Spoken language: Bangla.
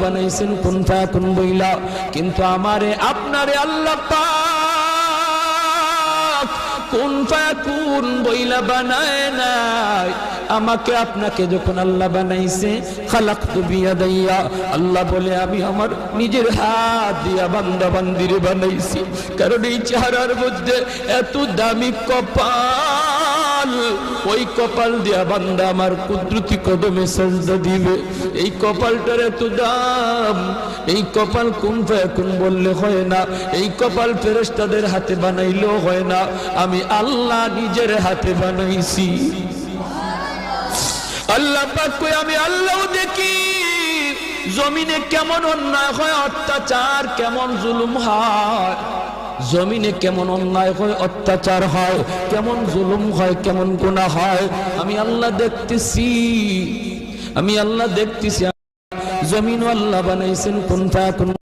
বানাইছেন কুন ফায়াকুন বইলা, কিন্তু আমারে আপনারে আল্লাহ পাক কুন ফায়াকুন বইলা বানায় নাই। আমাকে আপনাকে যখন আল্লাহ বানাইছে, খালাকতু বিয়াদাইয়া, আল্লাহ বলে আমি আমার নিজের হাত দিয়া বান্দা বান্দিরে বানাইছি। কারণ এই চেহারার মধ্যে এত দামি কপাল, ওই কপাল দিয়া বান্দা আমার কুদরতি কদমে সাজদা দিবে। এই কপালটার এত দাম, এই কপাল কুন ফায়াকুন বললে হয় না, এই কপাল ফেরেশতাদের হাতে বানাইলেও হয় না, আমি আল্লাহ নিজের হাতে বানাইছি। আল্লাহ পাক কই আমি আল্লাহও দেখি জমিনে কেমন অন্যায় হয়, অত্যাচার কেমন জুলুম হয়, জমিনে কেমন অন্যায় হয়, অত্যাচার হয়, কেমন জুলুম হয়, কেমন গুনাহ হয়, আমি আল্লাহ দেখতেছি, আমি আল্লাহ দেখতেছি। জমিন আল্লাহ বানাইছেন কুন ফায়াকুন।